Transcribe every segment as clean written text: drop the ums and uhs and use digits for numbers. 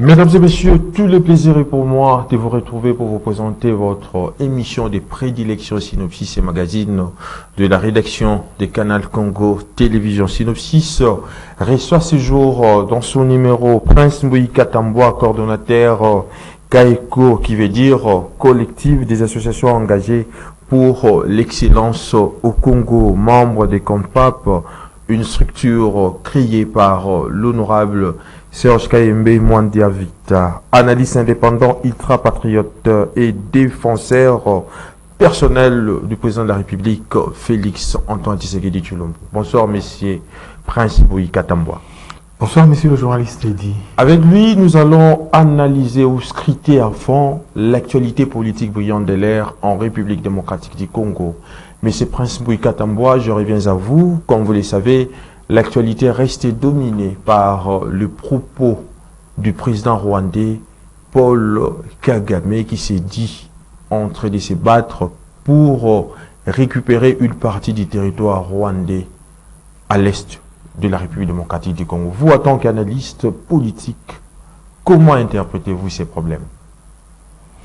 Mesdames et messieurs, tout le plaisir est pour moi de vous retrouver pour vous présenter votre émission de prédilection Synopsis et Magazine de la rédaction de Canal Congo Télévision. Synopsis reçoit ce jour dans son numéro Prince Mbouyika Tambwa, coordonnateur CAECO, qui veut dire collectif des associations engagées pour l'excellence au Congo, membre des CONPAP, une structure créée par l'honorable Serge Kayembe Mwandiavita, analyste indépendant, ultra-patriote et défenseur personnel du président de la République, Félix Antoine Tshisekedi Tshilombo. Bonsoir, messieurs Prince Mbouyika Tambwa. Bonsoir, monsieur le journaliste Eddy. Avec lui, nous allons analyser ou scruter à fond l'actualité politique brillante de l'ère en République démocratique du Congo. Monsieur Prince Mbouyika Tambwa, je reviens à vous. Comme vous le savez, l'actualité reste dominée par le propos du président rwandais Paul Kagame qui s'est dit en train de se battre pour récupérer une partie du territoire rwandais à l'est de la République démocratique du Congo. Vous, en tant qu'analyste politique, comment interprétez-vous ces problèmes?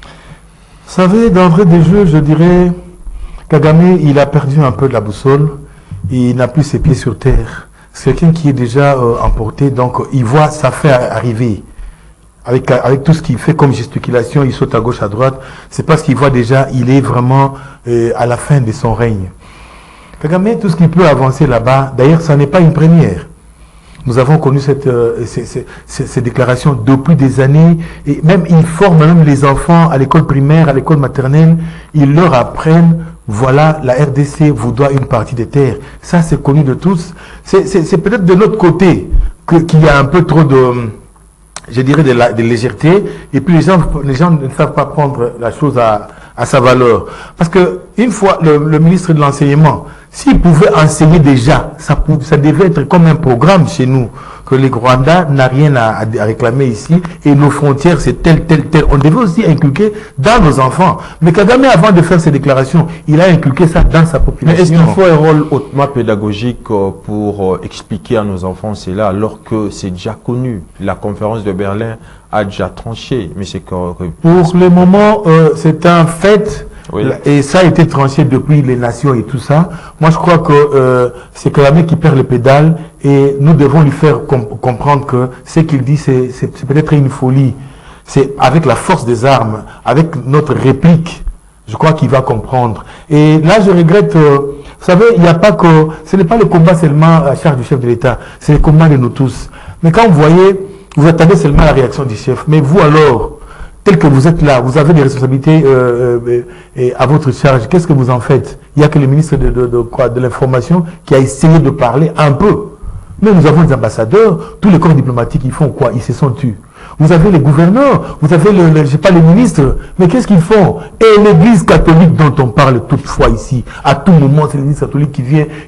Vous savez, d'entrée des jeux, je dirais, Kagame, il a perdu un peu de la boussole, il n'a plus ses pieds sur terre. C'est quelqu'un qui est déjà emporté, donc il voit sa fin arriver. Avec tout ce qu'il fait comme gesticulation, il saute à gauche, à droite, c'est parce qu'il voit déjà, il est vraiment à la fin de son règne. Kagame, tout ce qu'il peut avancer là-bas, d'ailleurs, ça n'est pas une première. Nous avons connu ces déclarations depuis des années, et même il forme même les enfants à l'école primaire, à l'école maternelle, ils leur apprennent, voilà, la RDC vous doit une partie des terres. Ça, c'est connu de tous. C'est peut-être de notre côté qu'il y a un peu trop de, je dirais, de légèreté, et puis les gens ne savent pas prendre la chose à sa valeur. Parce que une fois le ministre de l'Enseignement, s'il pouvait enseigner déjà, ça devait être comme un programme chez nous, que le Rwanda n'a rien à réclamer ici, et nos frontières c'est tel. On devait aussi inculquer dans nos enfants. Mais Kagame, avant de faire ces déclarations, il a inculqué ça dans sa population. Mais est-ce qu'il faut un rôle hautement pédagogique pour expliquer à nos enfants cela, alors que c'est déjà connu? La conférence de Berlin a déjà tranché. Mais c'est pour le moment, c'est un fait. Oui. Et ça a été tranché depuis les nations et tout ça. Moi, je crois que c'est Kagame qui perd le pédale et nous devons lui faire comprendre que ce qu'il dit, c'est peut-être une folie. C'est avec la force des armes, avec notre réplique, je crois qu'il va comprendre. Et là, je regrette, vous savez, il n'y a pas que, ce n'est pas le combat seulement à charge du chef de l'État, c'est le combat de nous tous. Mais quand vous voyez, vous attendez seulement la réaction du chef. Mais vous alors, tel que vous êtes là, vous avez des responsabilités à votre charge. Qu'est-ce que vous en faites? Il n'y a que le ministre de l'information qui a essayé de parler un peu. Mais nous avons des ambassadeurs, tous les corps diplomatiques, ils font quoi? Ils se sont tus. Vous avez les gouverneurs, vous avez je sais pas, les ministres, mais qu'est-ce qu'ils font? Et l'église catholique dont on parle toutefois ici, à tout moment, c'est l'église catholique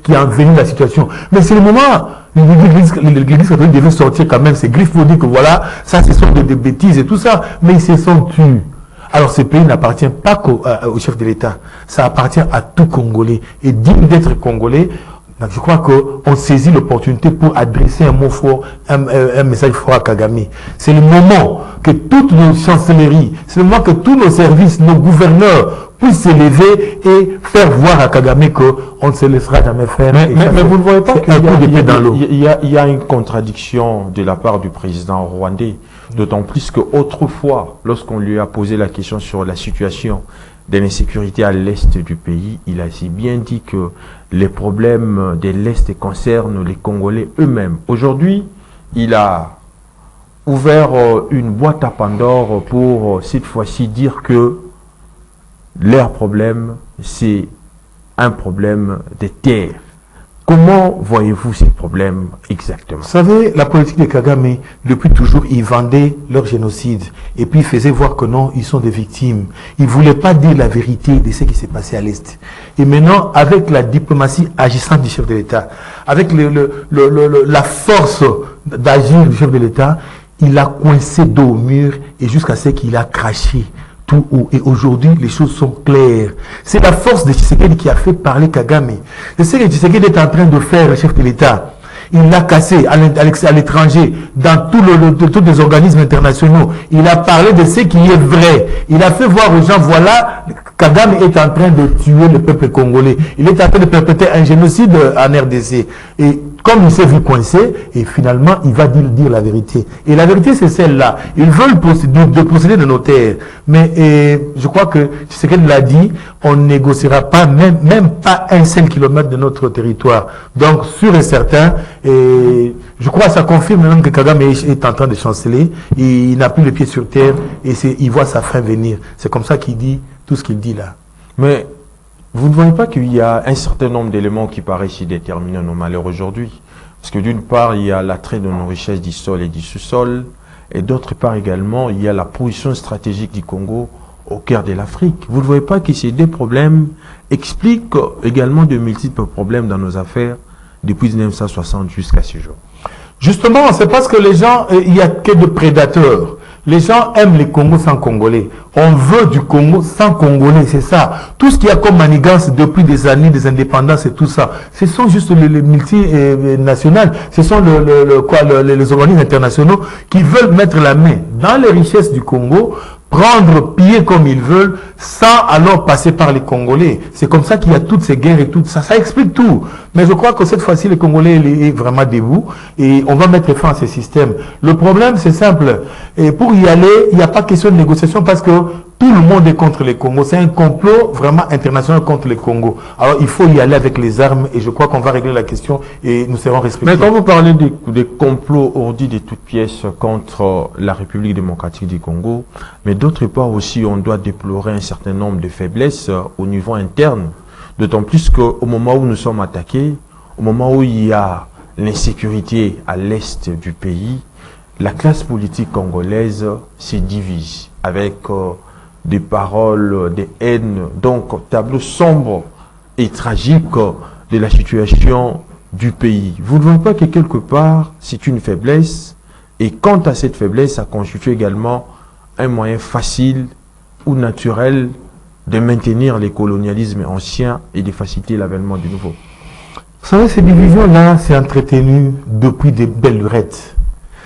qui a envenu la situation. Mais c'est le moment, l'église catholique devait sortir quand même ses griffes pour dire que voilà, ça ce sont des bêtises et tout ça, mais ils se sont tus. Alors ce pays n'appartient pas au chef de l'État, ça appartient à tout Congolais. Et digne d'être Congolais, donc je crois qu'on saisit l'opportunité pour adresser un mot fort, un message fort à Kagame. C'est le moment que toutes nos chancelleries, c'est le moment que tous nos services, nos gouverneurs puissent s'élever et faire voir à Kagame qu'on ne se laissera jamais faire. Mais vous ne voyez pas qu'il y a une contradiction de la part du président rwandais, d'autant plus qu'autrefois, lorsqu'on lui a posé la question sur la situation de l'insécurité à l'est du pays, il a si bien dit que les problèmes de l'est concernent les Congolais eux-mêmes. Aujourd'hui, il a ouvert une boîte à Pandore pour cette fois-ci dire que leur problème, c'est un problème de terre. Comment voyez-vous ces problèmes exactement? Vous savez, la politique de Kagame, depuis toujours, ils vendaient leur génocide. Et puis, ils faisaient voir que non, ils sont des victimes. Ils ne voulaient pas dire la vérité de ce qui s'est passé à l'Est. Et maintenant, avec la diplomatie agissante du chef de l'État, avec la force d'agir du chef de l'État, il a coincé dos au mur et jusqu'à ce qu'il a craché tout haut. Et aujourd'hui, les choses sont claires. C'est la force de Tshisekedi qui a fait parler Kagame. C'est ce que Tshisekedi est en train de faire, le chef de l'État. Il l'a cassé à l'étranger, dans tous les organismes internationaux. Il a parlé de ce qui est vrai. Il a fait voir aux gens, voilà, Kagame est en train de tuer le peuple congolais. Il est en train de perpétrer un génocide en RDC. Et comme il s'est vu coincé, et finalement, il va dire la vérité. Et la vérité, c'est celle-là. Ils veulent posséder de nos terres. Mais je crois que ce qu'elle l'a dit, on ne négociera pas, même pas un seul kilomètre de notre territoire. Donc, sûr et certain, et je crois que ça confirme même que Kagame est en train de chanceler. Il n'a plus les pieds sur terre et il voit sa fin venir. C'est comme ça qu'il dit tout ce qu'il dit là. Mais vous ne voyez pas qu'il y a un certain nombre d'éléments qui paraissent y déterminer nos malheurs aujourd'hui? Parce que d'une part, il y a l'attrait de nos richesses du sol et du sous-sol, et d'autre part également, il y a la position stratégique du Congo au cœur de l'Afrique. Vous ne voyez pas que ces deux problèmes expliquent également de multiples problèmes dans nos affaires depuis 1960 jusqu'à ce jour? Justement, c'est parce que les gens, il n'y a que de prédateurs. Les gens aiment les Congos sans Congolais. On veut du Congo sans Congolais, c'est ça. Tout ce qu'il y a comme manigance depuis des années, des indépendances et tout ça, ce sont juste les multinationales, ce sont les organismes internationaux qui veulent mettre la main dans les richesses du Congo, prendre, piller comme ils veulent, sans alors passer par les Congolais. C'est comme ça qu'il y a toutes ces guerres et tout ça. Ça explique tout. Mais je crois que cette fois-ci, les Congolais est vraiment debout et on va mettre fin à ces systèmes. Le problème, c'est simple. Et pour y aller, il n'y a pas question de négociation parce que tout le monde est contre les Congos. C'est un complot vraiment international contre les Congos. Alors, il faut y aller avec les armes et je crois qu'on va régler la question et nous serons respectés. Mais quand vous parlez des complots ourdis de toutes pièces contre la République démocratique du Congo, mais d'autre part aussi, on doit déplorer un certain nombre de faiblesses au niveau interne. D'autant plus qu'au moment où nous sommes attaqués, au moment où il y a l'insécurité à l'est du pays, la classe politique congolaise se divise avec des paroles, des haines, donc tableau sombre et tragique de la situation du pays. Vous ne voyez pas que quelque part, c'est une faiblesse, et quant à cette faiblesse, ça constitue également un moyen facile ou naturel de maintenir les colonialismes anciens et de faciliter l'avènement du nouveau. Vous savez, ces divisions-là, c'est entretenu depuis des belles lurettes.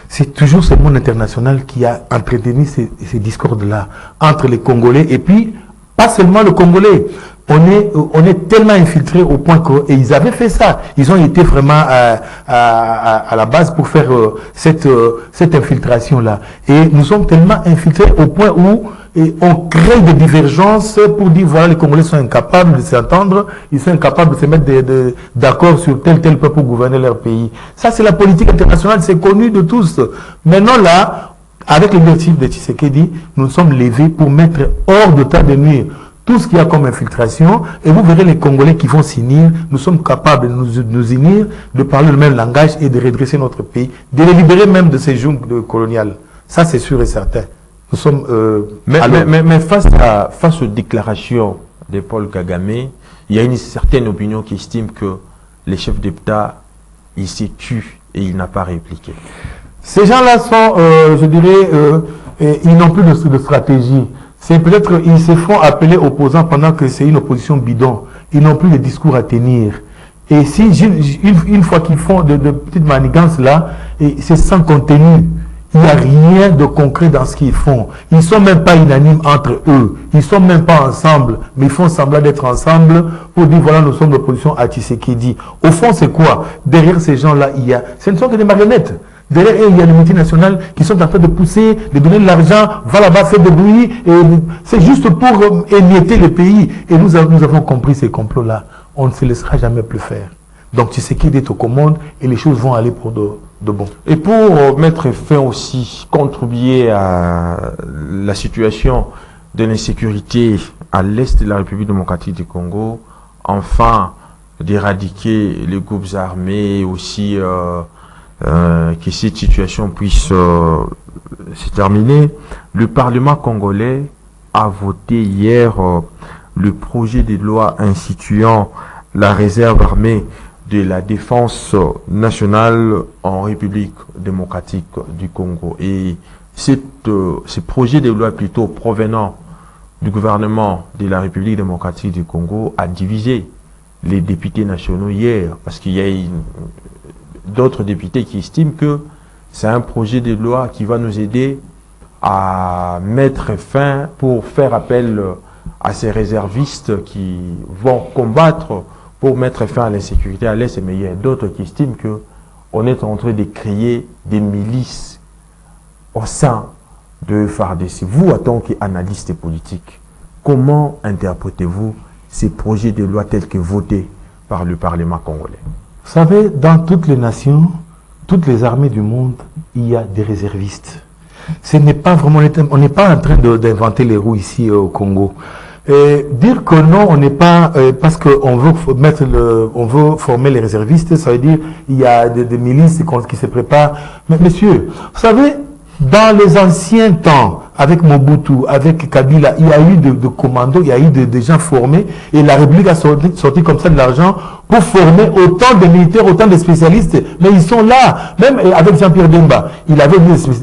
C'est toujours ce monde international qui a entretenu ces discordes-là entre les Congolais et puis, pas seulement le Congolais. On est tellement infiltrés au point qu'ils avaient fait ça. Ils ont été vraiment à la base pour faire cette infiltration-là. Et nous sommes tellement infiltrés au point où on crée des divergences pour dire voilà, les Congolais sont incapables de s'entendre, ils sont incapables de se mettre d'accord sur tel peuple pour gouverner leur pays. Ça, c'est la politique internationale, c'est connu de tous. Maintenant, là, avec l'exercice de Tshisekedi, nous sommes levés pour mettre hors de temps de nuire tout ce qu'il y a comme infiltration, et vous verrez les Congolais qui vont s'unir. Nous sommes capables de nous unir, de parler le même langage et de redresser notre pays, de les libérer même de ces jungles coloniales. Ça, c'est sûr et certain. Nous sommes, mais face aux déclarations de Paul Kagame, il y a une certaine opinion qui estime que les chefs d'État, il s'est tué et il n'a pas répliqué. Ces gens-là sont, je dirais, ils n'ont plus de stratégie. C'est peut-être ils se font appeler opposants pendant que c'est une opposition bidon. Ils n'ont plus de discours à tenir. Et si une fois qu'ils font de petites manigances là, c'est sans contenu. Il n'y a rien de concret dans ce qu'ils font. Ils ne sont même pas unanimes entre eux. Ils ne sont même pas ensemble. Mais ils font semblant d'être ensemble pour dire voilà, nous sommes l'opposition à Tshisekedi. Au fond, c'est quoi? Derrière ces gens-là, ce ne sont que des marionnettes. Derrière eux, il y a les multinationales qui sont en train de pousser, de donner de l'argent, va là-bas, faire de bruit. C'est juste pour émietter le pays. Et nous avons compris ces complots-là. On ne se laissera jamais plus faire. Donc Tshisekedi est aux commandes et les choses vont aller pour de bon. Et pour mettre fin aussi, contribuer à la situation de l'insécurité à l'est de la République démocratique du Congo, enfin d'éradiquer les groupes armés aussi, que cette situation puisse se terminer, le Parlement congolais a voté hier le projet de loi instituant la réserve armée de la défense nationale en République démocratique du Congo. Et ce projet de loi plutôt provenant du gouvernement de la République démocratique du Congo a divisé les députés nationaux hier, parce qu'il y a d'autres députés qui estiment que c'est un projet de loi qui va nous aider à mettre fin, pour faire appel à ces réservistes qui vont combattre pour mettre fin à l'insécurité à l'Est. Mais il y a d'autres qui estiment qu'on est en train de créer des milices au sein de FARDC. Vous, en tant qu'analyste politique, comment interprétez-vous ces projets de loi tels que votés par le Parlement congolais? Vous savez, dans toutes les nations, toutes les armées du monde, il y a des réservistes. Ce n'est pas vraiment, on n'est pas en train d'inventer les roues ici au Congo. Dire que non, on n'est pas, parce qu'on veut on veut former les réservistes, ça veut dire il y a des milices qui se préparent. Mais messieurs, vous savez, dans les anciens temps, avec Mobutu, avec Kabila, il y a eu de commandos, il y a eu des gens formés, et la République a sorti comme ça de l'argent pour former autant de militaires, autant de spécialistes. Mais ils sont là, même avec Jean-Pierre Demba, il avait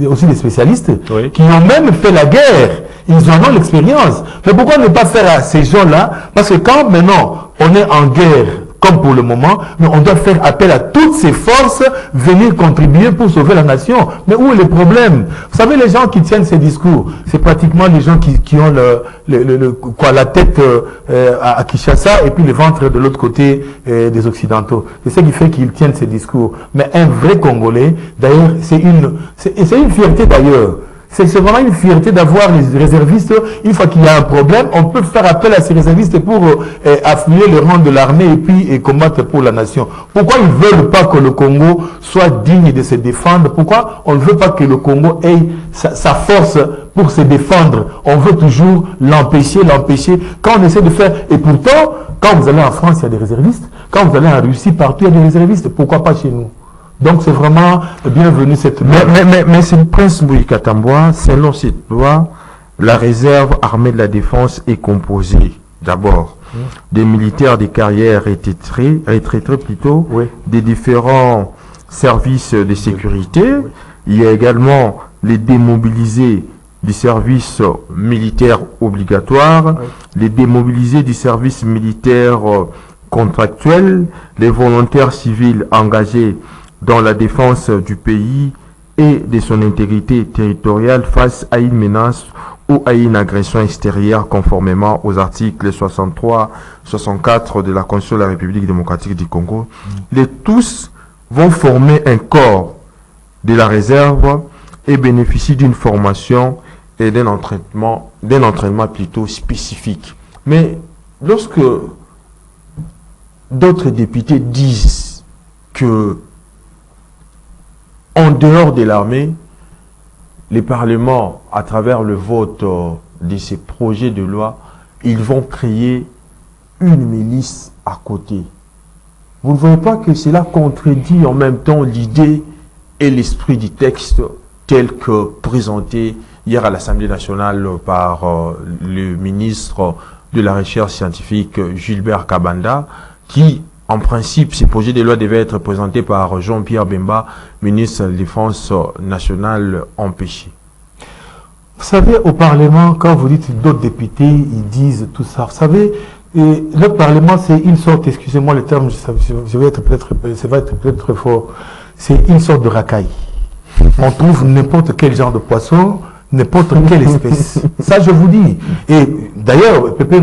aussi des spécialistes qui ont même fait la guerre. Ils en ont l'expérience. Mais pourquoi ne pas faire à ces gens-là? Parce que quand maintenant on est en guerre, comme pour le moment, mais on doit faire appel à toutes ces forces, venir contribuer pour sauver la nation. Mais où est le problème? Vous savez, les gens qui tiennent ces discours, c'est pratiquement les gens qui ont la tête à Kinshasa et puis le ventre de l'autre côté des Occidentaux. C'est ce qui fait qu'ils tiennent ces discours. Mais un vrai Congolais, d'ailleurs, c'est une fierté d'ailleurs. C'est vraiment une fierté d'avoir les réservistes. Une fois qu'il y a un problème, on peut faire appel à ces réservistes pour affilier le rang de l'armée et puis combattre pour la nation. Pourquoi ils ne veulent pas que le Congo soit digne de se défendre? Pourquoi on ne veut pas que le Congo ait sa force pour se défendre? On veut toujours l'empêcher. Quand on essaie de faire... Et pourtant, quand vous allez en France, il y a des réservistes. Quand vous allez en Russie, partout, il y a des réservistes. Pourquoi pas chez nous? Donc c'est vraiment bienvenu cette loi. Mais c'est le prince Moïka Tamboua. Selon cette loi, la réserve armée de la défense est composée d'abord des militaires des carrières retraités plutôt, des différents services de sécurité. Il y a également les démobilisés du service militaire obligatoire, les démobilisés du service militaire contractuel, les volontaires civils engagés dans la défense du pays et de son intégrité territoriale face à une menace ou à une agression extérieure conformément aux articles 63, 64 de la Constitution de la République démocratique du Congo. Les tous vont former un corps de la réserve et bénéficient d'une formation et d'un entraînement plutôt spécifique. Mais lorsque d'autres députés disent que en dehors de l'armée, les parlements, à travers le vote de ces projets de loi, ils vont créer une milice à côté. Vous ne voyez pas que cela contredit en même temps l'idée et l'esprit du texte tel que présenté hier à l'Assemblée nationale par le ministre de la Recherche scientifique Gilbert Kabanda, qui en principe, ces projets de loi devaient être présentés par Jean-Pierre Bemba, ministre de la Défense nationale empêché. Vous savez, au Parlement, quand vous dites d'autres députés, ils disent tout ça. Vous savez, le Parlement, c'est une sorte, excusez-moi le terme, ça va être peut-être fort, c'est une sorte de racaille. On trouve n'importe quel genre de poisson, n'importe quelle espèce. Ça, je vous dis. Et d'ailleurs, Pépé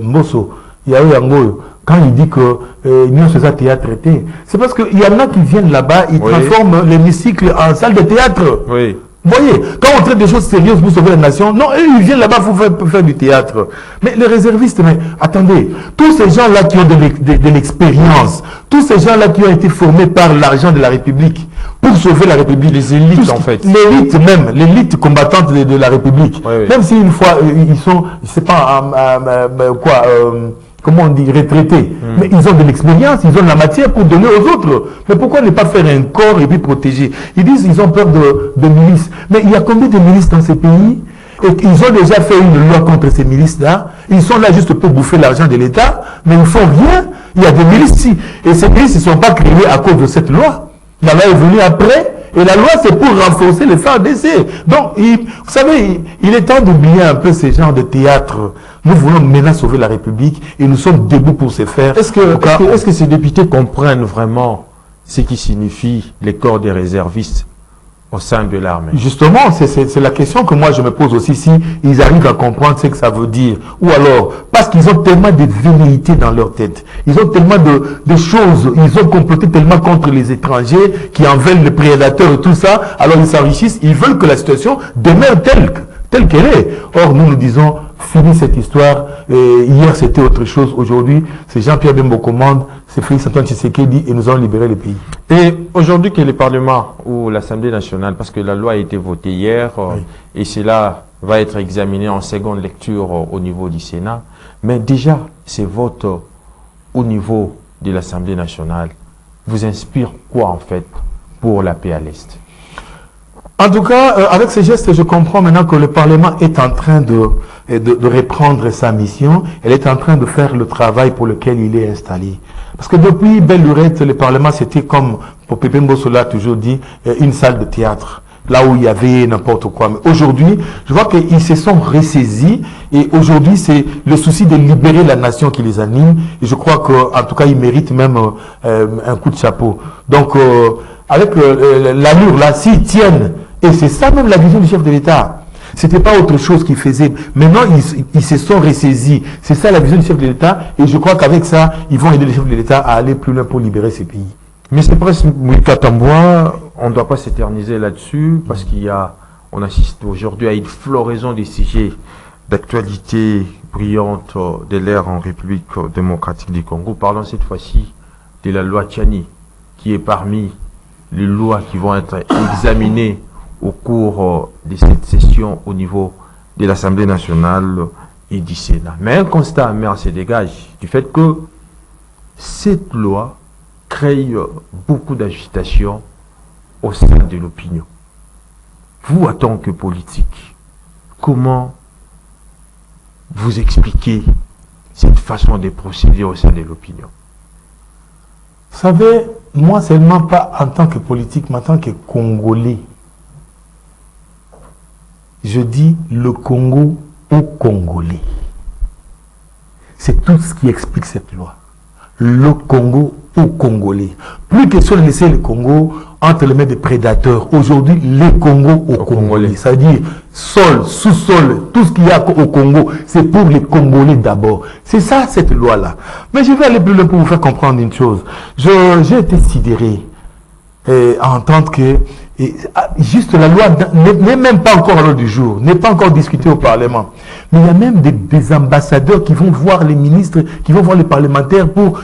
Mosso, Yaoyango, quand il dit que l'Union Sociale a traité, c'est parce qu'il y en a qui viennent là-bas, ils transforment l'hémicycle en salle de théâtre. Oui. Vous voyez, quand on traite des choses sérieuses pour sauver la nation, non, eux, ils viennent là-bas pour faire du théâtre. Mais les réservistes, mais attendez, tous ces gens-là qui ont de l'expérience, tous ces gens-là qui ont été formés par l'argent de la République, pour sauver la République, les élites en fait. L'élite même, l'élite combattante de la République. Même si une fois, ils sont, je sais pas, comment on dit, retraités. Mais ils ont de l'expérience, ils ont de la matière pour donner aux autres. Mais pourquoi ne pas faire un corps et puis protéger? Ils disent qu'ils ont peur de milices. Mais il y a combien de milices dans ces pays? Et ils ont déjà fait une loi contre ces milices-là. Ils sont là juste pour bouffer l'argent de l'État, mais ils ne font rien. Il y a des milices ici. Et ces milices ne sont pas créées à cause de cette loi. La loi est venue après. Et la loi, c'est pour renforcer les FARDC. Donc, vous savez, il est temps d'oublier un peu ces genres de théâtre. Nous voulons maintenant sauver la République et nous sommes debout pour ce faire. Est-ce que ces députés comprennent vraiment ce qui signifie les corps des réservistes au sein de l'armée. Justement, c'est la question que moi je me pose aussi, si ils arrivent à comprendre ce que ça veut dire. Ou alors, parce qu'ils ont tellement de velléités dans leur tête. Ils ont tellement de choses. Ils ont comploté tellement contre les étrangers qui en veulent les prédateurs et tout ça. Alors ils s'enrichissent. Ils veulent que la situation demeure telle qu'elle est. Or, nous disons, fini cette histoire. Hier, c'était autre chose. Aujourd'hui, c'est Jean-Pierre Bemba commande, c'est Félix Antoine Tshisekedi et nous allons libérer le pays. Et aujourd'hui que le Parlement ou l'Assemblée nationale, parce que la loi a été votée hier, oui, et cela va être examiné en seconde lecture au niveau du Sénat, mais déjà, ces votes au niveau de l'Assemblée nationale vous inspirent quoi en fait pour la paix à l'Est? En tout cas, avec ces gestes, je comprends maintenant que le Parlement est en train de reprendre sa mission. Elle est en train de faire le travail pour lequel il est installé. Parce que depuis belle lurette, le Parlement, c'était comme, pour Pépé Mbosso l'a toujours dit, une salle de théâtre. Là où il y avait n'importe quoi. Mais aujourd'hui, je vois qu'ils se sont ressaisis. Et aujourd'hui, c'est le souci de libérer la nation qui les anime. Et je crois qu'en tout cas, ils méritent même un coup de chapeau. Donc, avec l'allure là, s'ils tiennent, et c'est ça même la vision du chef de l'État. C'était pas autre chose qu'ils faisaient. Maintenant, ils se sont ressaisis. C'est ça la vision du chef de l'État. Et je crois qu'avec ça, ils vont aider le chef de l'État à aller plus loin pour libérer ces pays. Mais c'est presque Moïka Tamboua, on ne doit pas s'éterniser là-dessus, parce on assiste aujourd'hui à une floraison des sujets d'actualité brillante de l'ère en République démocratique du Congo. Parlons cette fois-ci de la loi Tchani, qui est parmi les lois qui vont être examinées au cours de cette session au niveau de l'Assemblée nationale et du Sénat. Mais un constat amer se dégage du fait que cette loi crée beaucoup d'agitation au sein de l'opinion. Vous, en tant que politique, comment vous expliquez cette façon de procéder au sein de l'opinion? Vous savez, moi seulement pas en tant que politique, mais en tant que Congolais. Je dis le Congo aux Congolais. C'est tout ce qui explique cette loi. Le Congo aux Congolais. Plus question de laisser le Congo entre les mains des prédateurs. Aujourd'hui, le Congo aux Congolais. C'est-à-dire sol, sous-sol, tout ce qu'il y a au Congo, c'est pour les Congolais d'abord. C'est ça, cette loi-là. Mais je vais aller plus loin pour vous faire comprendre une chose. J'ai été sidéré à entendre que juste la loi n'est même pas encore à l'ordre du jour, n'est pas encore discutée au Parlement. Mais il y a même des ambassadeurs qui vont voir les ministres, qui vont voir les parlementaires pour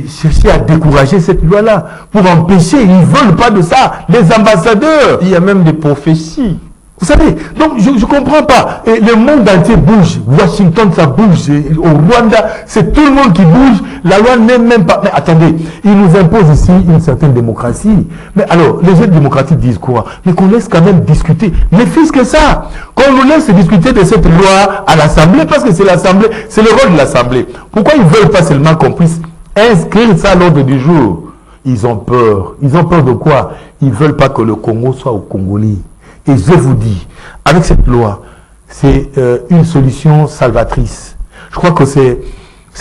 chercher à décourager cette loi-là, pour empêcher. Ils ne veulent pas de ça, les ambassadeurs. Il y a même des prophéties. Vous savez, donc je ne comprends pas. Et le monde entier bouge. Washington, ça bouge. Au Rwanda, c'est tout le monde qui bouge. La loi n'est même pas... Mais attendez, ils nous imposent ici une certaine démocratie. Mais alors, les jeunes démocratiques disent quoi? Mais qu'on laisse quand même discuter. Mais fils que ça, qu'on nous laisse discuter de cette loi à l'Assemblée, parce que c'est l'Assemblée, c'est le rôle de l'Assemblée. Pourquoi ils ne veulent pas seulement qu'on puisse inscrire ça à l'ordre du jour? Ils ont peur. Ils ont peur de quoi? Ils ne veulent pas que le Congo soit au Congolais. Et je vous dis, avec cette loi, c'est une solution salvatrice. Je crois que c'est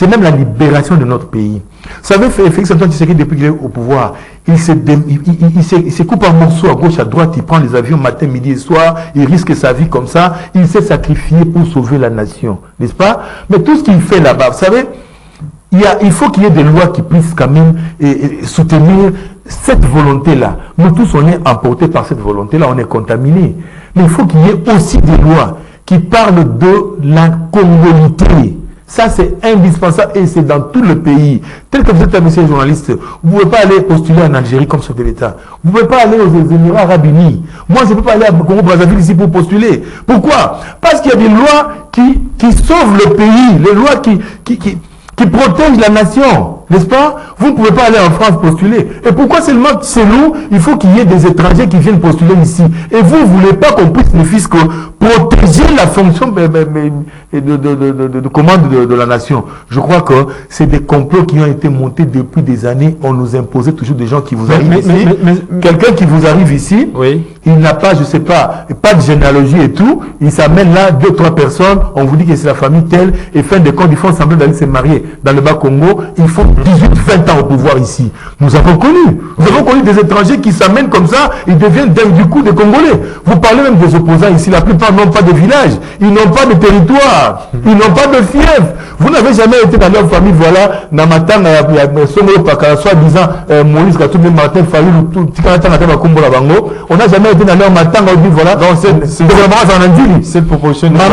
même la libération de notre pays. Vous savez, Félix Antoine Tshisekedi, depuis qu'il est au pouvoir, il se coupe en morceaux à gauche, à droite, il prend les avions matin, midi et soir, il risque sa vie comme ça, il s'est sacrifié pour sauver la nation, n'est-ce pas? Mais tout ce qu'il fait là-bas, vous savez, il faut qu'il y ait des lois qui puissent quand même soutenir cette volonté-là. Nous tous, on est emportés par cette volonté-là, on est contaminés. Mais il faut qu'il y ait aussi des lois qui parlent de la congolité. Ça, c'est indispensable et c'est dans tout le pays. Tel que vous êtes un monsieur journaliste, vous ne pouvez pas aller postuler en Algérie comme chef de l'État. Vous ne pouvez pas aller aux Émirats Arabes Unis. Moi, je ne peux pas aller à Congo-Brazzaville ici pour postuler. Pourquoi? Parce qu'il y a des lois qui sauvent le pays, les lois qui protègent la nation, n'est-ce pas? Vous ne pouvez pas aller en France postuler. Et pourquoi seulement chez nous, il faut qu'il y ait des étrangers qui viennent postuler ici? Et vous ne voulez pas qu'on puisse, les fils, protéger la fonction de commande de la nation. Je crois que c'est des complots qui ont été montés depuis des années. On nous imposait toujours des gens qui vous arrivent ici. Quelqu'un qui vous arrive ici, oui. Il n'a pas, je sais pas de généalogie et tout. Il s'amène là, 2-3 personnes. On vous dit que c'est la famille telle. Et fin de compte, ils font semblant d'aller se marier dans le Bas-Congo. Ils font 18-20 ans au pouvoir ici. Nous avons connu des étrangers qui s'amènent comme ça. Ils deviennent du coup des Congolais. Vous parlez même des opposants ici. La plupart n'ont pas de village. Ils n'ont pas de territoire. Ils n'ont pas de fief. Vous n'avez jamais été dans leur famille. Voilà, Namatanga, soi-disant Maurice Katumbi, Martin Fayulu, tout on n'a jamais été dans leur matanga. On dit voilà. Donc c'est vraiment cette proposition. Maman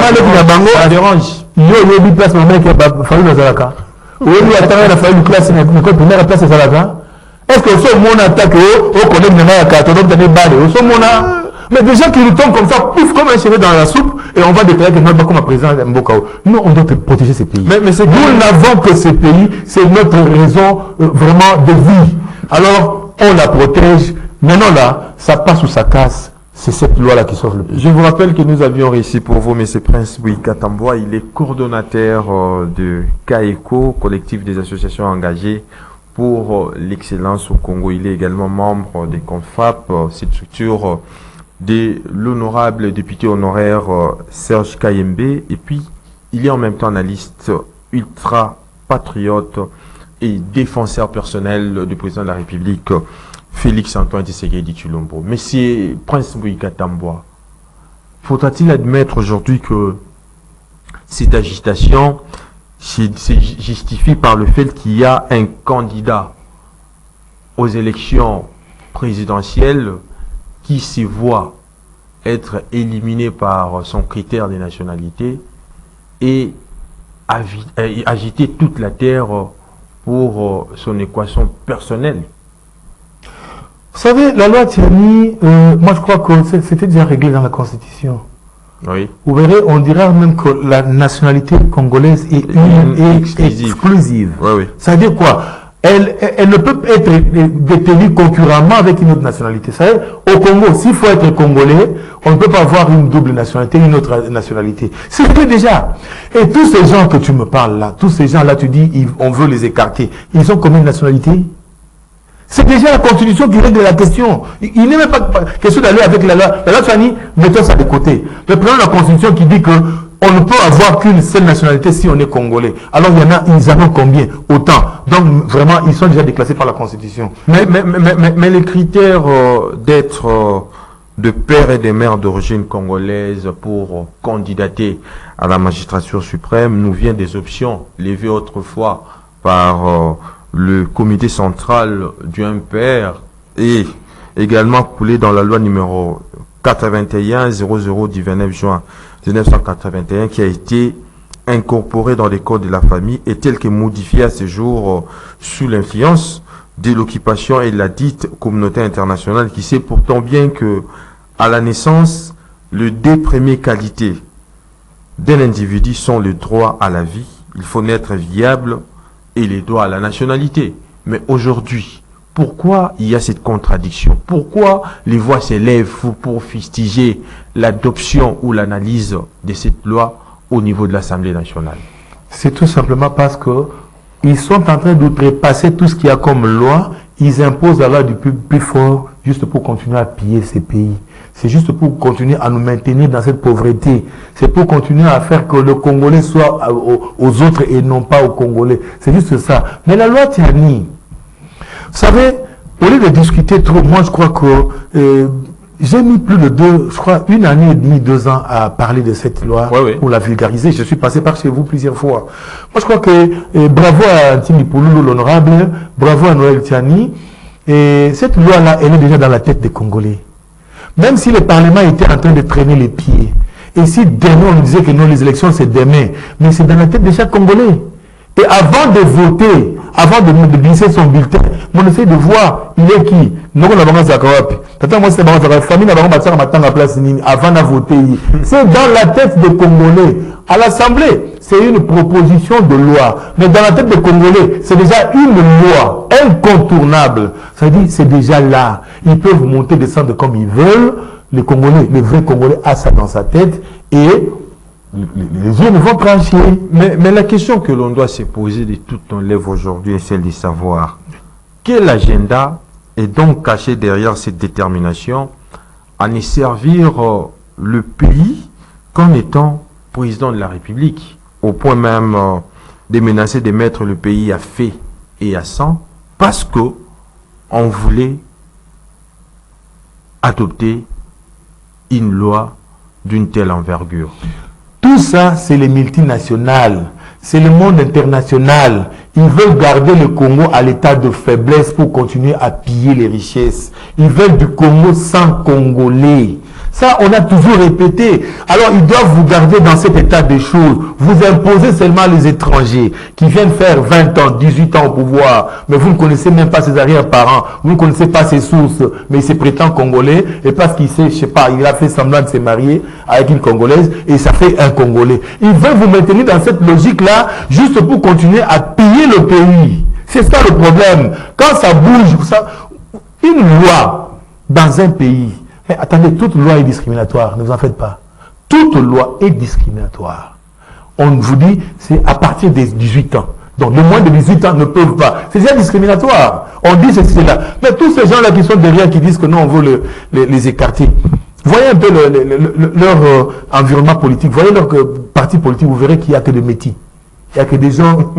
ça dérange. Yo place maman qui a fallu dans Zalaka. Oui, il a fallu une classe, une première place à Zalaka. Est-ce que ce monde attaque au collègue de Nayaka, ton homme tenait balle, au son monde. Mais des gens qui nous tombent comme ça, pouf, comme un cheveu dans la soupe, et on va déclarer que nous pas comme un président de Mbokao. Nous, on doit protéger ces pays. Mais nous n'avons que ces pays, c'est notre raison vraiment de vie. Alors, on la protège. Maintenant là, ça passe ou ça casse. C'est cette loi-là qui sauve le pays. Je vous rappelle que nous avions réussi pour vous, M. Prince Bouyka Tambwa. Il est coordonnateur de CAECO, collectif des associations engagées pour l'excellence au Congo. Il est également membre des CONFAP, cette structure de l'honorable député honoraire Serge Kayembe. Et puis, il est en même temps analyste ultra patriote et défenseur personnel du président de la République, Félix Antoine Tshisekedi Tshilombo. Monsieur Prince Bouyka Tambwa, faudra-t-il admettre aujourd'hui que cette agitation se justifie par le fait qu'il y a un candidat aux élections présidentielles qui se voit être éliminé par son critère de nationalité et agiter toute la terre pour son équation personnelle? Vous savez, la loi Tiani, moi je crois que c'était déjà réglé dans la Constitution. Oui. Vous verrez, on dirait même que la nationalité congolaise est exclusive. Oui, oui. Ça veut dire quoi? Elle ne peut être détenue concurremment avec une autre nationalité. Ça veut dire, au Congo, s'il faut être congolais, on ne peut pas avoir une double nationalité, une autre nationalité. C'est fait déjà. Et tous ces gens que tu me parles là, tous ces gens là, tu dis, on veut les écarter. Ils ont combien de nationalités? C'est déjà la Constitution qui règle la question. Il n'est même pas question d'aller avec la loi. La loi Fanny, mettons ça de côté. Mais prenons la Constitution qui dit que on ne peut avoir qu'une seule nationalité si on est congolais. Alors il y en a, ils en ont combien? Autant. Donc vraiment, ils sont déjà déclassés par la Constitution. Mais les critères d'être de père et de mère d'origine congolaise pour candidater à la magistrature suprême nous vient des options levées autrefois par le comité central du MPR et également coulé dans la loi numéro 81-00 du 29 juin 1981 qui a été incorporée dans les codes de la famille et tel que modifiée à ce jour sous l'influence de l'occupation et de la dite communauté internationale qui sait pourtant bien que à la naissance, les deux premières qualités d'un individu sont le droit à la vie, il faut naître viable, et les droits à la nationalité. Mais aujourd'hui, pourquoi il y a cette contradiction? Pourquoi les voix s'élèvent pour fustiger l'adoption ou l'analyse de cette loi au niveau de l'Assemblée nationale? C'est tout simplement parce que ils sont en train d'outrepasser tout ce qu'il y a comme loi. Ils imposent la loi du plus fort juste pour continuer à piller ces pays. C'est juste pour continuer à nous maintenir dans cette pauvreté. C'est pour continuer à faire que le Congolais soit aux autres et non pas aux Congolais. C'est juste ça. Mais la loi Tiani, vous savez, au lieu de discuter trop, moi je crois que j'ai mis plus de 1 année et demie, 2 ans à parler de cette loi pour la vulgariser. Je suis passé par chez vous plusieurs fois. Moi je crois que bravo à Ntimi Pouloulou, l'honorable, bravo à Noël Tiani. Et cette loi-là, elle est déjà dans la tête des Congolais. Même si le Parlement était en train de traîner les pieds. Et si demain, on nous disait que non, les élections, c'est demain. Mais c'est dans la tête de chaque Congolais. Et avant de voter, avant de glisser son bulletin, on essaie de voir, il est qui? Nous, on a vraiment Zakawapi. Moi, c'est la famille, on a vraiment place avant de voter. C'est dans la tête des Congolais. À l'Assemblée, c'est une proposition de loi. Mais dans la tête des Congolais, c'est déjà une loi incontournable. Ça veut dire, c'est déjà là. Ils peuvent monter, descendre comme ils veulent. les Congolais, les vrais Congolais, a ça dans sa tête et les autres vont trancher. Mais la question que l'on doit se poser de toute ton lèvre aujourd'hui est celle de savoir quel agenda est donc caché derrière cette détermination à ne servir le pays qu'en étant président de la République, au point même de menacer de mettre le pays à feu et à sang, parce que on voulait adopter une loi d'une telle envergure. Tout ça, c'est les multinationales, c'est le monde international. Ils veulent garder le Congo à l'état de faiblesse pour continuer à piller les richesses. Ils veulent du Congo sans Congolais. Ça, on a toujours répété. Alors, ils doivent vous garder dans cet état de choses. Vous imposez seulement les étrangers qui viennent faire 20 ans, 18 ans au pouvoir, mais vous ne connaissez même pas ses arrière-parents, vous ne connaissez pas ses sources, mais il se prétend congolais, et parce qu'il sait, je sais pas, il a fait semblant de se marier avec une Congolaise, et ça fait un Congolais. Ils veulent vous maintenir dans cette logique-là, juste pour continuer à piller le pays. C'est ça le problème. Quand ça bouge, une loi dans un pays, mais attendez, toute loi est discriminatoire, ne vous en faites pas. Toute loi est discriminatoire. On vous dit, c'est à partir des 18 ans. Donc, les moins de 18 ans ne peuvent pas. C'est déjà discriminatoire. On dit ceci là. Mais tous ces gens-là qui sont derrière, qui disent que non, on veut les écarter. Voyez un peu leur environnement politique. Voyez leur parti politique, vous verrez qu'il n'y a que des métis. Il n'y a que des gens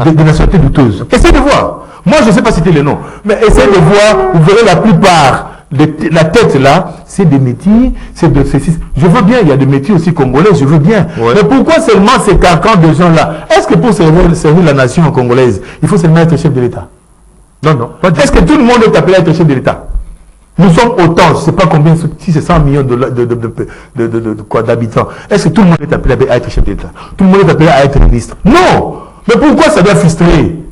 de nationalité douteuse. Essayez de voir. Moi, je ne sais pas citer les noms. Mais essayez de voir, vous verrez la plupart. La tête là, c'est des métiers, c'est de ceci. Je veux bien, il y a des métiers aussi congolais, je veux bien. Ouais. Mais pourquoi seulement ces carcans de gens là? Est-ce que pour servir la nation congolaise, il faut seulement être chef de l'État? Non, non. Est-ce que tout le monde est appelé à être chef de l'État? Nous sommes autant, je ne sais pas combien, si c'est 100 millions d'habitants. Est-ce que tout le monde est appelé à être chef de l'État? Tout le monde est appelé à être ministre? Non! Mais pourquoi ça doit frustrer?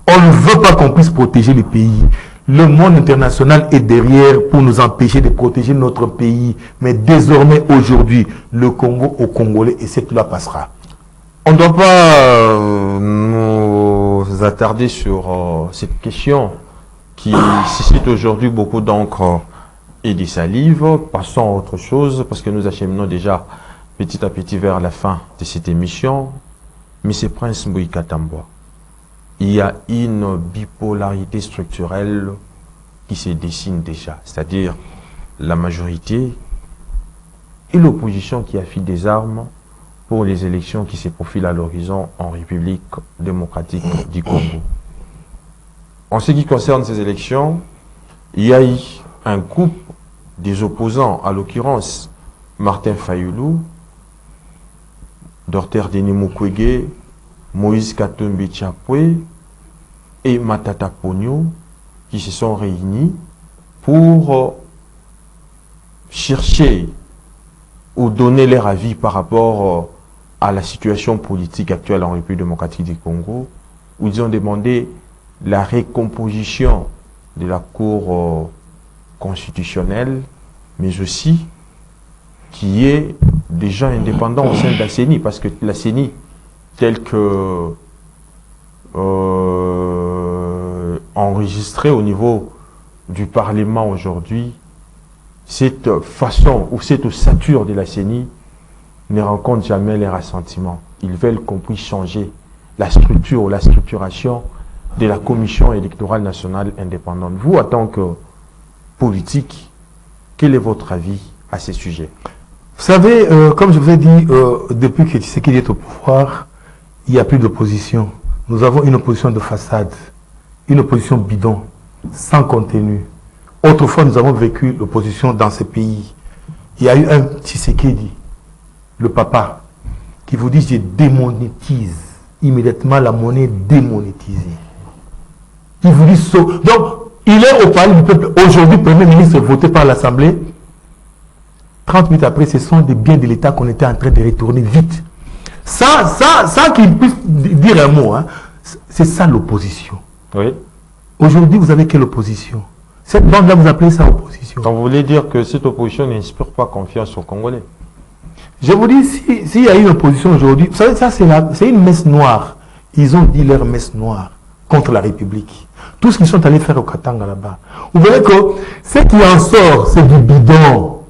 On ne veut pas qu'on puisse protéger les pays. Le monde international est derrière pour nous empêcher de protéger notre pays. Mais désormais, aujourd'hui, le Congo aux Congolais, et cette loi passera. On ne doit pas nous attarder sur cette question qui suscite aujourd'hui beaucoup d'encre et de salive. Passons à autre chose, parce que nous acheminons déjà petit à petit vers la fin de cette émission. Mais c'est Prince Mbouyika Tambwa. Il y a une bipolarité structurelle qui se dessine déjà, c'est-à-dire la majorité et l'opposition qui affile des armes pour les élections qui se profilent à l'horizon en République démocratique du Congo. En ce qui concerne ces élections, il y a eu un groupe des opposants, à l'occurrence Martin Fayoulou, Dr Denis Mukwege, Moïse Katumbi Tchapwe et Matata Pogno qui se sont réunis pour chercher ou donner leur avis par rapport à la situation politique actuelle en République démocratique du Congo, où ils ont demandé la recomposition de la Cour constitutionnelle, mais aussi qu'il y ait des gens indépendants au sein de la CENI, parce que la CENI, telle que enregistrée au niveau du Parlement aujourd'hui, cette façon ou cette ossature de la CENI ne rencontre jamais les rassentiments. Ils veulent qu'on puisse changer la structure ou la structuration de la Commission électorale nationale indépendante. Vous, en tant que politique, quel est votre avis à ces sujets? Vous savez, comme je vous ai dit, depuis que Tshisekedi est au pouvoir, il n'y a plus d'opposition. Nous avons une opposition de façade, une opposition bidon, sans contenu. Autrefois, nous avons vécu l'opposition dans ce pays. Il y a eu un Tshisekedi, le papa, qui vous dit « je démonétise immédiatement la monnaie démonétisée ». Il vous dit « donc, il est au palais du peuple. Aujourd'hui, Premier ministre voté par l'Assemblée. 30 minutes après, ce sont des biens de l'État qu'on était en train de retourner vite. Sans qu'il puisse dire un mot. Hein. C'est ça l'opposition. Oui. Aujourd'hui, vous avez quelle opposition? Cette bande-là, vous appelez ça opposition. Donc, vous voulez dire que cette opposition n'inspire pas confiance aux Congolais? Je vous dis, s'il y a une opposition aujourd'hui, vous savez, ça c'est une messe noire. Ils ont dit leur messe noire contre la République. Tout ce qu'ils sont allés faire au Katanga là-bas. Vous voyez que ce qui en sort, c'est du bidon.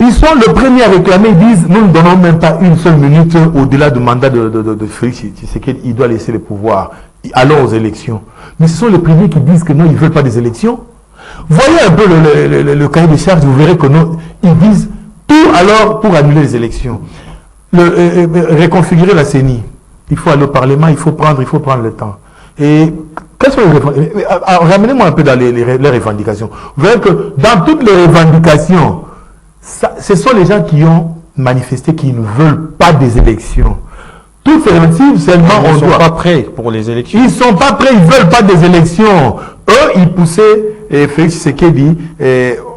Ils sont le premier à réclamer, ils disent, nous ne donnons même pas une seule minute au-delà du mandat de Félix Tshisekedi, il doit laisser le pouvoir, allons aux élections. Mais ce sont les premiers qui disent que non, ils ne veulent pas des élections. Voyez un peu le cahier de charge, vous verrez que non, ils disent tout alors pour annuler les élections. Reconfigurer la CENI, il faut aller au Parlement, il faut prendre le temps. Et quelles sont les ramenez-moi un peu dans les revendications. Vous verrez que dans toutes les revendications, ce sont les gens qui ont manifesté qui ne veulent pas des élections. Toutes ces revendications, seulement ils ne sont pas prêts pour les élections. Ils ne sont pas prêts, ils ne veulent pas des élections. Eux, ils poussaient Félix Tshisekedi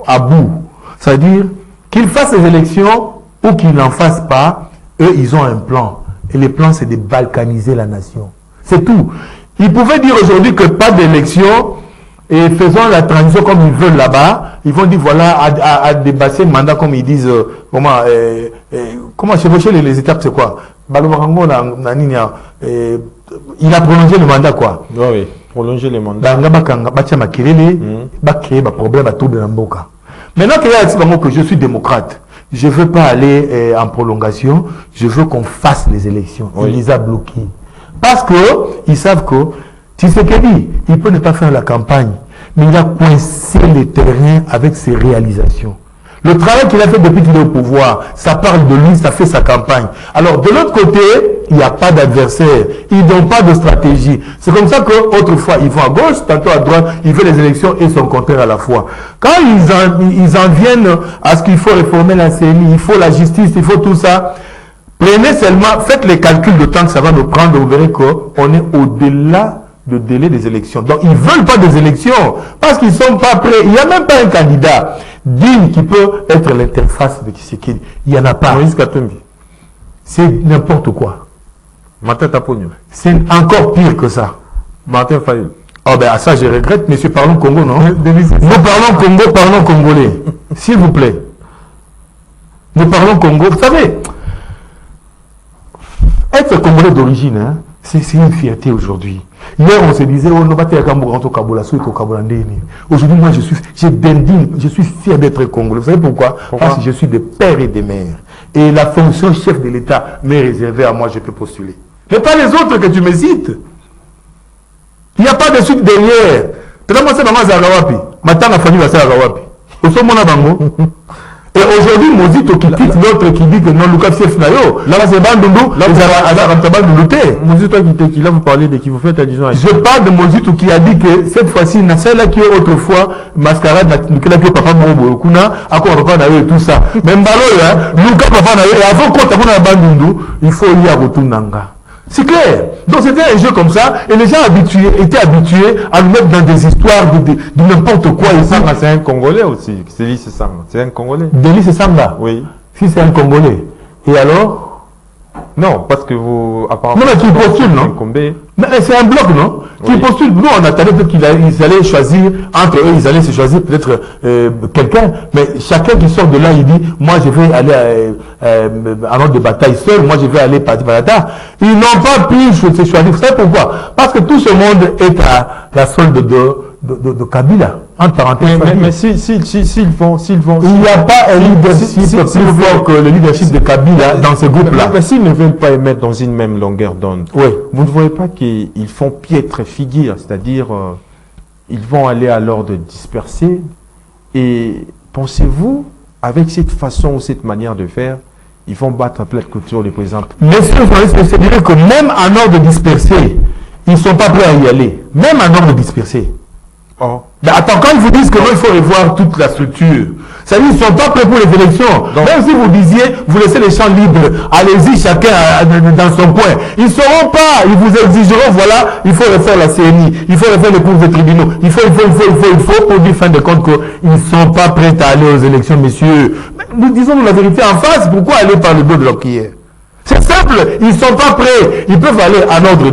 à bout. C'est-à-dire qu'ils fassent les élections ou qu'ils n'en fassent pas, eux, ils ont un plan. Et le plan, c'est de balkaniser la nation. C'est tout. Ils pouvaient dire aujourd'hui que pas d'élection et faisons la transition comme ils veulent là-bas. Ils vont dire voilà, à débasser le mandat comme ils disent, comment chevaucher les étapes, c'est quoi? Il a prolongé le mandat, quoi. Oui, prolonger le mandat. Maintenant que je suis démocrate, je ne veux pas aller en prolongation, je veux qu'on fasse les élections. Oui. Il les a bloqués. Parce qu'ils savent que Tshisekedi, il peut ne pas faire la campagne, mais il a coincé le terrain avec ses réalisations. Le travail qu'il a fait depuis qu'il est au pouvoir, ça parle de lui, ça fait sa campagne. Alors, de l'autre côté, il n'y a pas d'adversaire. Ils n'ont pas de stratégie. C'est comme ça qu'autrefois, ils vont à gauche, tantôt à droite, ils veulent les élections et son contraire à la fois. Quand ils en viennent à ce qu'il faut réformer la CENI, il faut la justice, il faut tout ça, prenez seulement, faites les calculs de temps que ça va nous prendre, vous verrez qu'on est au-delà du délai des élections. Donc, ils ne veulent pas des élections parce qu'ils ne sont pas prêts. Il n'y a même pas un candidat digne qui peut être l'interface de Tshisekedi. Il n'y en a pas. Moïse Katumbi. C'est n'importe quoi. Martin Tapogno. C'est encore pire que ça. Martin Fayul. Oh ben ça je regrette, monsieur, parlons Congo, non? Nous parlons Congo, parlons congolais. S'il vous plaît. Nous parlons Congo. Vous savez, être congolais d'origine, hein, c'est une fierté aujourd'hui. Hier, on se disait, oh, aujourd'hui, moi, je suis fier d'être congolais. Vous savez pourquoi? Parce que je suis des pères et des mères. Et la fonction chef de l'État m'est réservée à moi, je peux postuler. Mais pas les autres que tu me cites. Il n'y a pas de suite derrière. Et aujourd'hui, Mozito qui quitte l'autre qui dit que non, Lucas Fief Nayo, là c'est Bandundu, Mozito qui là vous parlez de qui vous faites allusion à. Je parle de Mozito qui a dit que cette fois-ci, celle-là qui est autrefois mascarade, Nicolas qui papa Mobo, Kuna, à quoi papa Nayo et tout ça. Même Balo, Lucas papa Nayo, et avant qu'on t'abonne à Bandundu, il faut y avoir tout Nanga. C'est clair. Donc c'était un jeu comme ça, et les gens étaient habitués à nous mettre dans des histoires de n'importe quoi. C'est un Congolais aussi, c'est un Congolais. Delis Samba. Oui. Si c'est un Congolais. Et alors? Non, parce que vous apparemment. Non, mais qui postule, non? Mais c'est un bloc, non? Qui postule. Nous, on attendait peut-être qu'ils allaient choisir, entre eux, ils allaient se choisir peut-être quelqu'un. Mais chacun qui sort de là, il dit, moi, je vais aller en ordre de bataille seul, moi, je vais aller partir par là. Ils n'ont pas pu se choisir. Vous savez pourquoi? Parce que tout ce monde est à la solde de Kabila. Entre parenthèses. Mais s'ils vont. Il n'y a pas un leadership plus fort que le leadership de Kabila dans ce groupe-là. Mais s'ils ne veulent pas émettre dans une même longueur d'onde, oui. Vous ne voyez pas qu'ils font piètre figure, c'est-à-dire ils vont aller alors de disperser. Et pensez-vous, avec cette façon ou cette manière de faire, ils vont battre à pleine couture les présidents? Messieurs, je dirais que même en ordre de disperser, ils ne sont pas prêts à y aller. Même en ordre de disperser. Oh. Mais attends, quand ils vous disent que non, il faut revoir toute la structure, ça veut dire qu'ils ne sont pas prêts pour les élections. Donc, même si vous disiez, vous laissez les champs libres, allez-y chacun dans son coin. Ils ne sauront pas, ils vous exigeront, voilà, il faut refaire la CNI, il faut refaire les cours des tribunaux, il faut, pour dire fin de compte qu'ils ne sont pas prêts à aller aux élections, messieurs. Mais nous disons la vérité en face, pourquoi aller par le dos de leur prière? C'est simple, ils ne sont pas prêts. Ils peuvent aller en ordre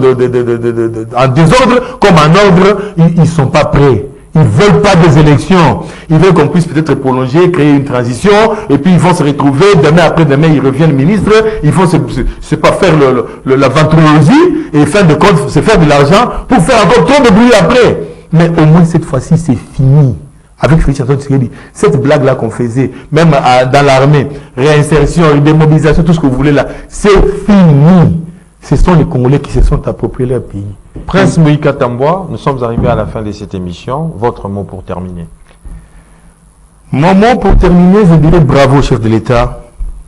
en désordre comme en ordre, ils ne sont pas prêts. Ils ne veulent pas des élections. Ils veulent qu'on puisse peut-être prolonger, créer une transition, et puis ils vont se retrouver, demain après-demain, ils reviennent ministres, ils vont se pas faire la ventrilogie, et fin de compte, se faire de l'argent pour faire encore trop de bruit après. Mais au moins cette fois-ci, c'est fini. avec Félix Antoine Tshisekedi. Cette blague-là qu'on faisait, même dans l'armée, réinsertion, démobilisation, tout ce que vous voulez là, c'est fini. Ce sont les Congolais qui se sont appropriés leur pays. Prince Moïse Katamboa, nous sommes arrivés à la fin de cette émission. Votre mot pour terminer. Mon mot pour terminer, je dirais bravo, chef de l'État.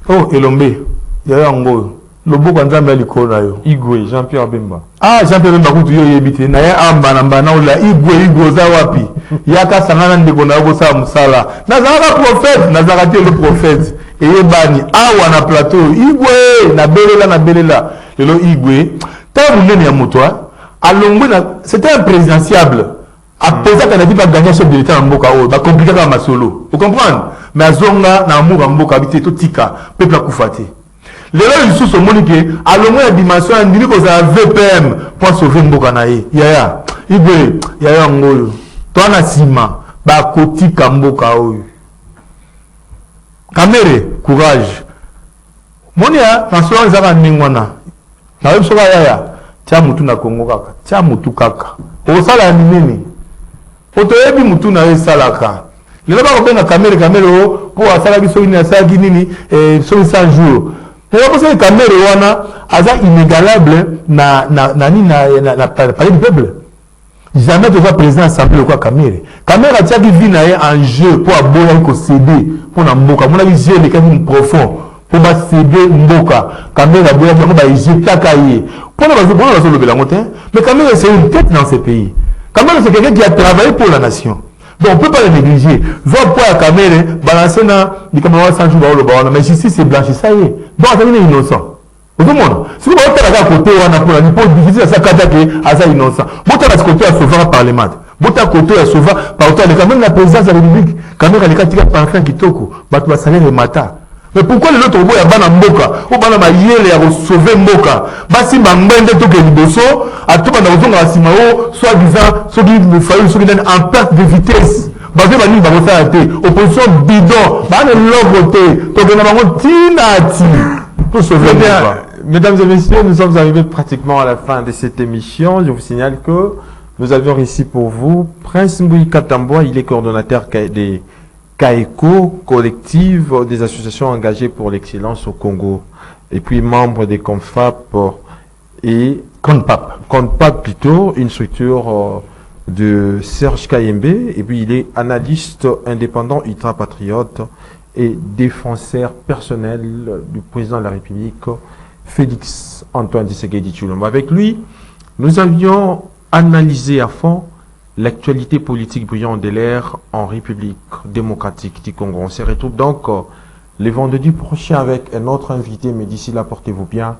Oh, Elombe, Yaya Ango, Lobo Kanzambe Alikona yo. Igwe, Jean-Pierre Bemba. Ah, Jean-Pierre Bemba, kutu yo yebite. Na ya amba na mbana ola, Igwe za wapi. Yaka sangana ndeko na yobo sa musala. Nazaka prophète, nazaka te le prophète. Eye bani, awa na plateau, Igwe, na belela. Lelo Igwe, ta mounene ya motoa, alongwe na, c'était un présidentiable. Après ça, quand on a dit pas gagner chef de l'État en Mboka, bah compliqué comme ma solo. Vous comprenez? Mais à Zonga, na Mboka Mboka, habité tout tika, peuple à Koufati. Les gens ils sont moniqués, à l'au moins la dimension, on dit que ça a VPM pour sauver Mboka naïe. Yaya, Igwe, Yaya Ngoyo, toi na sima, bah kotika Mboka oyo. Kamere, courage. Monia, na soa zaka ningwana. Na web soa Yaya, tia mutu na Congo kaka, tia mutu kaka. Osala ya minene. Otoyebi mutu na ye salaka. Lelo ba kobenga kamere po asala biso ni asala nini so 100 jours. Lelo ko se kamere wana aza inégalable na palais du peuple. Jamais tu vas président assemblée quoi kamere. Kamere atia ki vi na ye en jeu pour aboya ko céder pour na mboka. Mona bi jeu le kani profond pour ba céder mboka. Kamere aboya ko ba jeta kaye. Pour na ba lobela ngote. Mais kamere c'est une tête dans ce pays. Kamere c'est quelqu'un qui a travaillé pour la nation. Donc on ne peut pas le négliger. Va pour la caméra, balancer dans les caméras sans jouer au bas. Mais ici c'est blanchi, ça y est. Donc ça est innocent. Tout le monde. Si vous avez à côté, on a pour la nipo difficile à sa catake, à ça innocent. Vous avez à côté à sauver un parlement. Vous avez à côté à sauver par autant les caméras de la présidence de la République. Caméra les quatre par fin qui toko. Bat va salaire et mata. Mais pourquoi les autres voient bana mboka ou bana ma yele ya sauver mboka basi mambende to ke liboso atuba na ozonga asimao soit disant ceux qui me fallu ceux qui en perte de vitesse basé bani ba ça té opposition bidon bana loboté to ke na bango tinati pour sauver mboka. Mesdames et messieurs, nous sommes arrivés pratiquement à la fin de cette émission. Je vous signale que nous avions ici pour vous Prince Moïse Katamboa, il est coordonnateur des CAECO, collective des associations engagées pour l'excellence au Congo, et puis membre des CONFAP et CONPAP plutôt, une structure de Serge Kayembe, et puis il est analyste indépendant ultra-patriote et défenseur personnel du président de la République, Félix Antoine Tshisekedi Tshilombo. Avec lui, nous avions analysé à fond l'actualité politique brillante de l'ère en République démocratique du Congo. On se retrouve donc le vendredi prochain avec un autre invité, mais d'ici là, portez-vous bien.